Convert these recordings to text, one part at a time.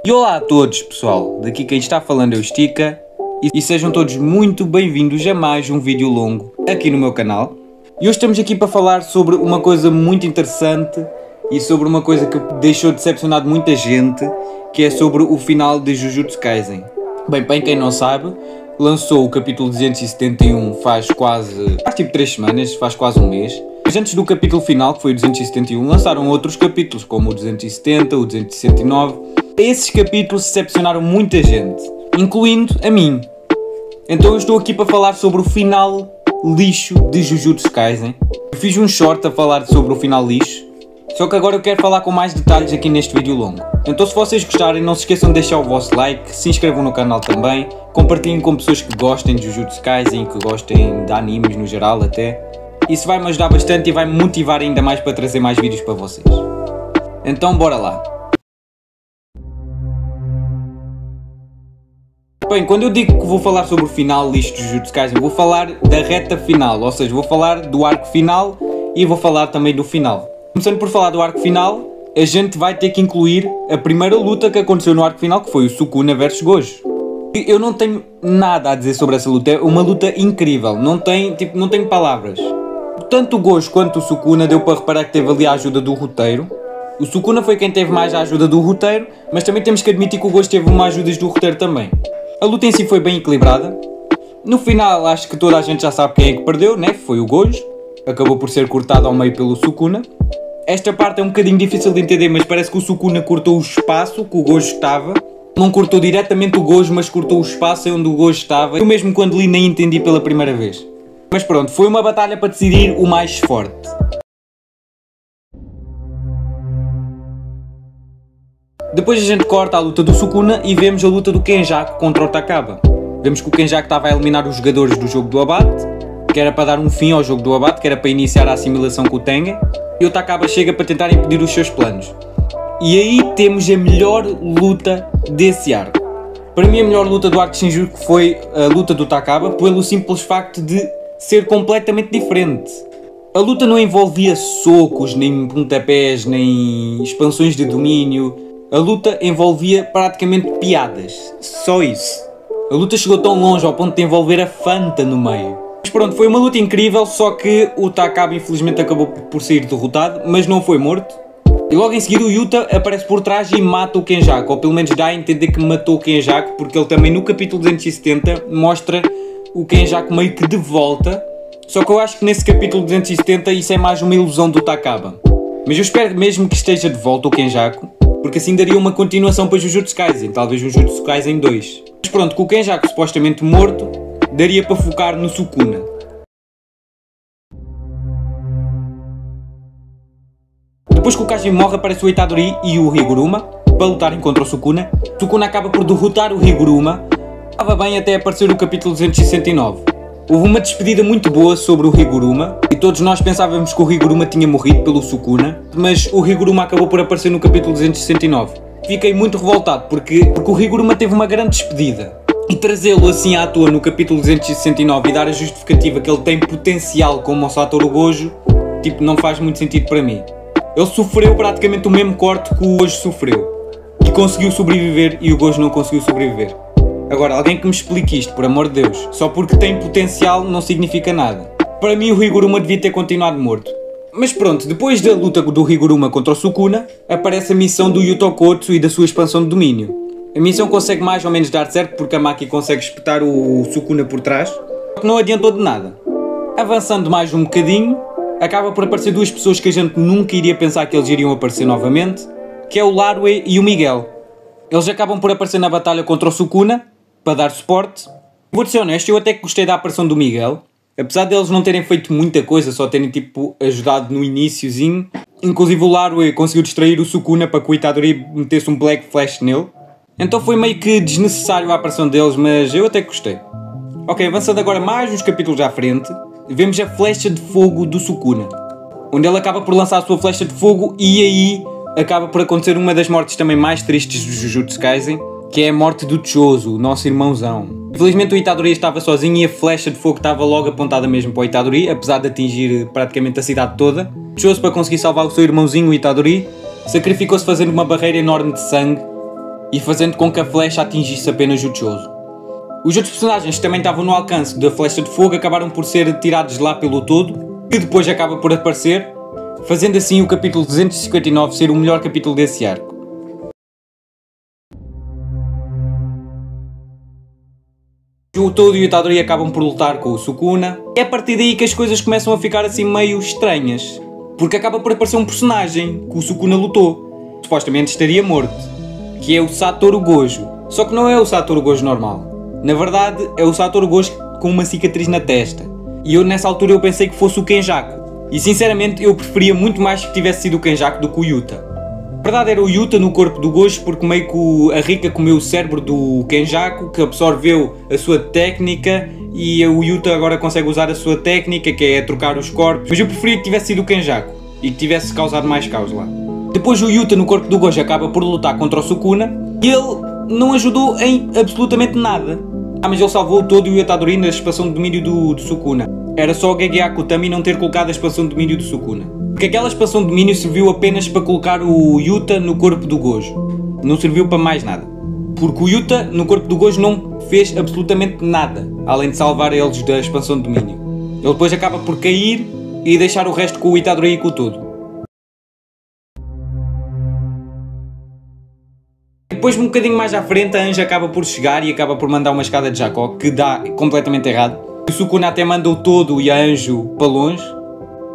E olá a todos, pessoal, daqui quem está falando é o Estica e sejam todos muito bem-vindos a mais um vídeo longo aqui no meu canal. E hoje estamos aqui para falar sobre uma coisa muito interessante e sobre uma coisa que deixou decepcionado muita gente, que é sobre o final de Jujutsu Kaisen. Bem, para quem não sabe, lançou o capítulo 271 faz tipo 3 semanas, faz quase um mês. Mas antes do capítulo final, que foi o 271, lançaram outros capítulos, como o 270, o 269. Esses capítulos decepcionaram muita gente, incluindo a mim. Então eu estou aqui para falar sobre o final lixo de Jujutsu Kaisen. Eu fiz um short a falar sobre o final lixo, só que agora eu quero falar com mais detalhes aqui neste vídeo longo. Então se vocês gostarem, não se esqueçam de deixar o vosso like, se inscrevam no canal também, compartilhem com pessoas que gostem de Jujutsu Kaisen, que gostem de animes no geral até. Isso vai me ajudar bastante e vai me motivar ainda mais para trazer mais vídeos para vocês. Então bora lá. Bem, quando eu digo que vou falar sobre o final lixo de Jujutsu Kaisen, vou falar da reta final, ou seja, vou falar do arco final e vou falar também do final. Começando por falar do arco final, a gente vai ter que incluir a primeira luta que aconteceu no arco final, que foi o Sukuna vs Gojo. Eu não tenho nada a dizer sobre essa luta, é uma luta incrível, não tenho palavras. Tanto o Gojo quanto o Sukuna deu para reparar que teve ali a ajuda do roteiro. O Sukuna foi quem teve mais a ajuda do roteiro, mas também temos que admitir que o Gojo teve uma ajuda do roteiro também. A luta em si foi bem equilibrada. No final acho que toda a gente já sabe quem é que perdeu, né? Foi o Gojo. Acabou por ser cortado ao meio pelo Sukuna. Esta parte é um bocadinho difícil de entender, mas parece que o Sukuna cortou o espaço que o Gojo estava. Não cortou diretamente o Gojo, mas cortou o espaço onde o Gojo estava. Eu mesmo quando li nem entendi pela primeira vez. Mas pronto, foi uma batalha para decidir o mais forte. Depois a gente corta a luta do Sukuna e vemos a luta do Kenjaku contra o Takaba. Vemos que o Kenjaku estava a eliminar os jogadores do jogo do abate, que era para dar um fim ao jogo do abate, que era para iniciar a assimilação com o Tengen, e o Takaba chega para tentar impedir os seus planos. E aí temos a melhor luta desse arco. Para mim a melhor luta do arco de Shinjuku foi a luta do Takaba, pelo simples facto de ser completamente diferente. A luta não envolvia socos, nem pontapés, nem expansões de domínio. A luta envolvia praticamente piadas. Só isso. A luta chegou tão longe ao ponto de envolver a Fanta no meio. Mas pronto, foi uma luta incrível, só que o Takaba infelizmente acabou por sair derrotado, mas não foi morto. E logo em seguida o Yuta aparece por trás e mata o Kenjaku, ou pelo menos dá a entender que matou o Kenjaku, porque ele também no capítulo 270 mostra o Kenjaku meio que de volta. Só que eu acho que nesse capítulo 270 isso é mais uma ilusão do Takaba. Mas eu espero mesmo que esteja de volta o Kenjaku, porque assim daria uma continuação para Jujutsu Kaisen, talvez Jujutsu Kaisen 2. Mas pronto, com o Kenjaku supostamente morto, daria para focar no Sukuna. Depois que o Kajin morre, aparece o Itadori e o Higuruma para lutarem contra o Sukuna. O Sukuna acaba por derrotar o Higuruma. Estava bem até aparecer o capítulo 269. Houve uma despedida muito boa sobre o Higuruma e todos nós pensávamos que o Higuruma tinha morrido pelo Sukuna, mas o Higuruma acabou por aparecer no capítulo 269. Fiquei muito revoltado porque o Higuruma teve uma grande despedida e trazê-lo assim à toa no capítulo 269 e dar a justificativa que ele tem potencial como o Satoru Gojo, não faz muito sentido para mim. Ele sofreu praticamente o mesmo corte que o Gojo sofreu e conseguiu sobreviver e o Gojo não conseguiu sobreviver. Agora, alguém que me explique isto, por amor de Deus. Só porque tem potencial não significa nada. Para mim o Higuruma devia ter continuado morto. Mas pronto, depois da luta do Higuruma contra o Sukuna, aparece a missão do Yutokotsu e da sua expansão de domínio. A missão consegue mais ou menos dar certo porque a Maki consegue espetar o Sukuna por trás, só que não adiantou de nada. Avançando mais um bocadinho, acaba por aparecer duas pessoas que a gente nunca iria pensar que eles iriam aparecer novamente, que é o Larue e o Miguel. Eles acabam por aparecer na batalha contra o Sukuna, para dar suporte. Vou-te ser honesto, eu até que gostei da aparição do Miguel. Apesar deles não terem feito muita coisa, só terem ajudado no iniciozinho. Inclusive o Larue conseguiu distrair o Sukuna para que o Itadori metesse um Black Flash nele. Então foi meio que desnecessário a aparição deles, mas eu até que gostei. Ok, avançando agora mais uns capítulos à frente, vemos a flecha de fogo do Sukuna, onde ele acaba por lançar a sua flecha de fogo e aí acaba por acontecer uma das mortes também mais tristes do Jujutsu Kaisen, que é a morte do Chozo, o nosso irmãozão. Infelizmente o Itadori estava sozinho e a flecha de fogo estava logo apontada mesmo para o Itadori, apesar de atingir praticamente a cidade toda. O Chozo, para conseguir salvar o seu irmãozinho, o Itadori, sacrificou-se fazendo uma barreira enorme de sangue e fazendo com que a flecha atingisse apenas o Chozo. Os outros personagens que também estavam no alcance da flecha de fogo acabaram por ser tirados lá pelo todo, que depois acaba por aparecer, fazendo assim o capítulo 259 ser o melhor capítulo desse arco. O Todo e o Itadori acabam por lutar com o Sukuna. É a partir daí que as coisas começam a ficar assim meio estranhas. Porque acaba por aparecer um personagem que o Sukuna lutou. Supostamente estaria morto. Que é o Satoru Gojo. Só que não é o Satoru Gojo normal. Na verdade é o Satoru Gojo com uma cicatriz na testa. E eu nessa altura eu pensei que fosse o Kenjaku. E sinceramente eu preferia muito mais que tivesse sido o Kenjaku do que o Yuta. A verdade era o Yuta no corpo do Gojo, porque meio que a Rika comeu o cérebro do Kenjaku, que absorveu a sua técnica, e o Yuta agora consegue usar a sua técnica, que é trocar os corpos. Mas eu preferia que tivesse sido o Kenjaku e que tivesse causado mais caos lá. Depois o Yuta no corpo do Gojo acaba por lutar contra o Sukuna e ele não ajudou em absolutamente nada. Mas ele salvou o Todo e o Itadori na expansão de domínio do Sukuna. Era só o Gege Akutami não ter colocado a expansão de domínio do Sukuna. Porque aquela expansão de domínio serviu apenas para colocar o Yuta no corpo do Gojo. Não serviu para mais nada. Porque o Yuta no corpo do Gojo não fez absolutamente nada, além de salvar eles da expansão de domínio. Ele depois acaba por cair e deixar o resto com o Itadori e com o Todo. Depois, um bocadinho mais à frente, a Anja acaba por chegar e acaba por mandar uma escada de Jacó, que dá completamente errado. O Sukuna até manda o Todo e a Anjo para longe.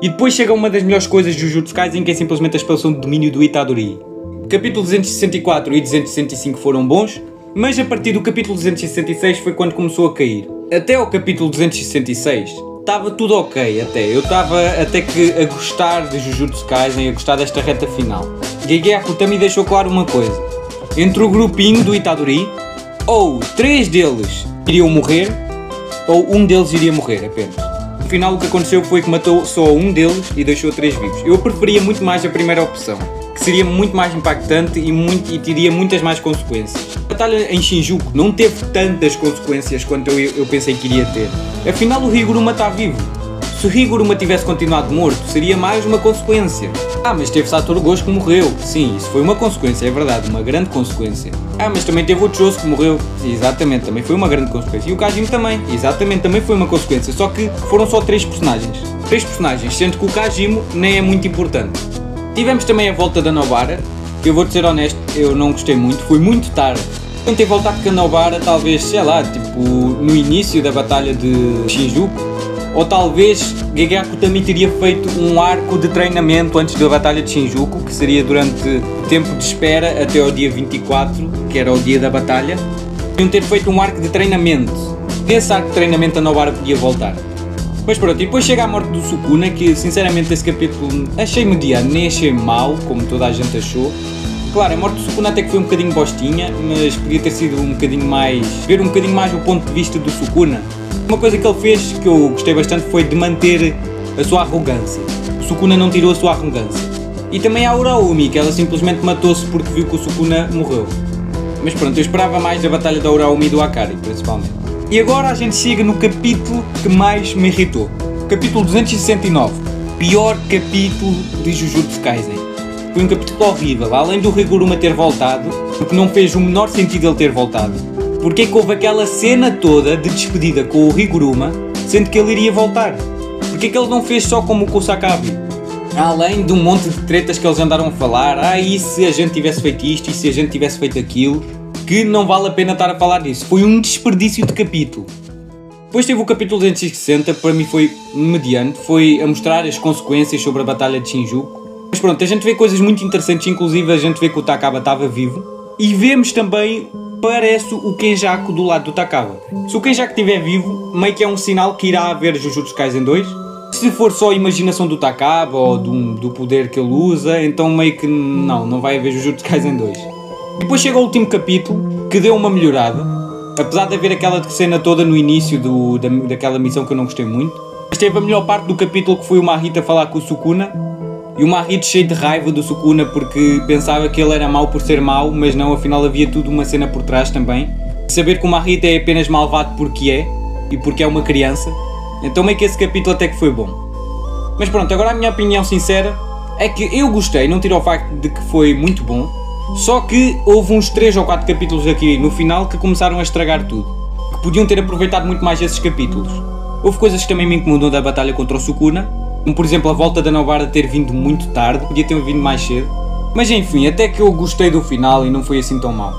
E depois chega uma das melhores coisas do Jujutsu Kaisen, que é simplesmente a expansão de domínio do Itadori. O capítulo 264 e 265 foram bons, mas a partir do capítulo 266 foi quando começou a cair. Até ao capítulo 266 estava tudo ok até. Eu estava até que a gostar de Jujutsu Kaisen, a gostar desta reta final. Gege Akutami deixou claro uma coisa. Entre o grupinho do Itadori, ou 3 deles iriam morrer, ou um deles iria morrer apenas. No final o que aconteceu foi que matou só um deles e deixou 3 vivos. Eu preferia muito mais a primeira opção, que seria muito mais impactante e teria muitas mais consequências. A batalha em Shinjuku não teve tantas consequências quanto eu pensei que iria ter. Afinal o Higuruma está vivo. Se o Higuruma tivesse continuado morto, seria mais uma consequência. Mas teve Satoru Gojo que morreu. Sim, isso foi uma consequência, é verdade, uma grande consequência. Mas também teve o Chozo que morreu. Exatamente, também foi uma grande consequência. E o Kajima também. Exatamente, também foi uma consequência. Só que foram só 3 personagens. 3 personagens, sendo que o Kajima nem é muito importante. Tivemos também a volta da Nobara, que eu vou-te ser honesto, eu não gostei muito, foi muito tarde. Tentei voltar com a Nobara, talvez, sei lá, tipo, no início da batalha de Shinjuku. Ou talvez Gege Akutami teria feito um arco de treinamento antes da batalha de Shinjuku, que seria durante o tempo de espera até ao dia 24, que era o dia da batalha. Podiam ter feito um arco de treinamento. Nesse arco de treinamento a Nobara podia voltar. Mas pronto, e depois chega a morte do Sukuna, que sinceramente esse capítulo achei mediano, nem achei mau, como toda a gente achou. Claro, a morte do Sukuna até que foi um bocadinho bostinha, mas podia ter sido um bocadinho mais... ver um bocadinho mais o ponto de vista do Sukuna. Uma coisa que ele fez, que eu gostei bastante, foi de manter a sua arrogância. O Sukuna não tirou a sua arrogância. E também a Uraumi, que ela simplesmente matou-se porque viu que o Sukuna morreu. Mas pronto, eu esperava mais da batalha da Uraumi e do Akari, principalmente. E agora a gente chega no capítulo que mais me irritou. Capítulo 269. Pior capítulo de Jujutsu Kaisen. Foi um capítulo horrível, além do Higuruma ter voltado, porque não fez o menor sentido ele ter voltado. Porque é que houve aquela cena toda de despedida com o Higuruma, sendo que ele iria voltar? Porque é que ele não fez só como com o Sakabi? Além de um monte de tretas que eles andaram a falar, e se a gente tivesse feito isto, e se a gente tivesse feito aquilo, que não vale a pena estar a falar disso. Foi um desperdício de capítulo. Depois teve o capítulo 260, para mim foi mediante, foi a mostrar as consequências sobre a batalha de Shinjuku. Mas pronto, a gente vê coisas muito interessantes, inclusive a gente vê que o Takaba estava vivo, e vemos também... parece o Kenjaku do lado do Takaba. Se o Kenjaku estiver vivo, meio que é um sinal que irá haver Jujutsu Kaisen 2. Se for só a imaginação do Takaba ou do poder que ele usa, então meio que não vai haver Jujutsu Kaisen 2. Depois chega o último capítulo, que deu uma melhorada, apesar de haver aquela cena toda no início daquela missão que eu não gostei muito. Mas teve a melhor parte do capítulo, que foi o Mahito a falar com o Sukuna. E o Mahito cheio de raiva do Sukuna porque pensava que ele era mau por ser mau, mas não, afinal havia tudo uma cena por trás também. Saber que o Mahito é apenas malvado porque é, e porque é uma criança. Então meio que esse capítulo até que foi bom. Mas pronto, agora a minha opinião sincera é que eu gostei, não tiro o facto de que foi muito bom. Só que houve uns 3 ou 4 capítulos aqui no final que começaram a estragar tudo. Que podiam ter aproveitado muito mais esses capítulos. Houve coisas que também me incomodam da batalha contra o Sukuna, como por exemplo a volta da Nobara ter vindo muito tarde, podia ter vindo mais cedo. Mas enfim, até que eu gostei do final e não foi assim tão mau.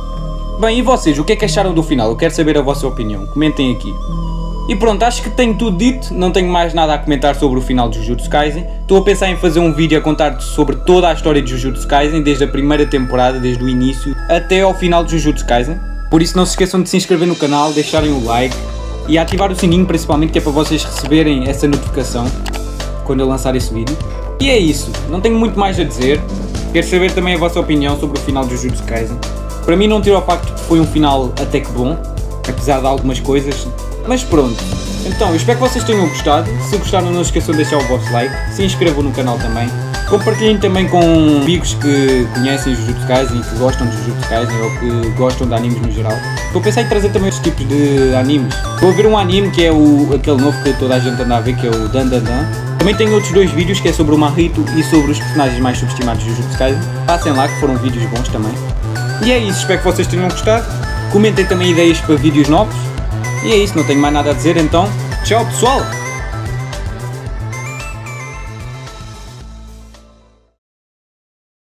Bem, e vocês, o que é que acharam do final? Eu quero saber a vossa opinião, comentem aqui. E pronto, acho que tenho tudo dito, não tenho mais nada a comentar sobre o final de Jujutsu Kaisen. Estou a pensar em fazer um vídeo a contar sobre toda a história de Jujutsu Kaisen, desde a primeira temporada, desde o início, até ao final de Jujutsu Kaisen. Por isso não se esqueçam de se inscrever no canal, deixarem o like e ativar o sininho principalmente, que é para vocês receberem essa notificação quando eu lançar esse vídeo. E é isso, não tenho muito mais a dizer. Quero saber também a vossa opinião sobre o final de Jujutsu Kaisen. Para mim não tira o facto que foi um final até que bom, apesar de algumas coisas. Mas pronto, então eu espero que vocês tenham gostado. Se gostaram, não se esqueçam de deixar o vosso like, se inscrevam no canal também, compartilhem também com amigos que conhecem Jujutsu Kaisen e que gostam de Jujutsu Kaisen ou que gostam de animes no geral. Estou a pensar em trazer também outros tipos de animes. Estou a ver um anime que é aquele novo que toda a gente anda a ver, que é o Dan Dan Dan. Também tenho outros 2 vídeos, que é sobre o Mahito e sobre os personagens mais subestimados de Jujutsu Kaisen. Passem lá, que foram vídeos bons também. E é isso, espero que vocês tenham gostado. Comentem também ideias para vídeos novos. E é isso, não tenho mais nada a dizer, então tchau pessoal!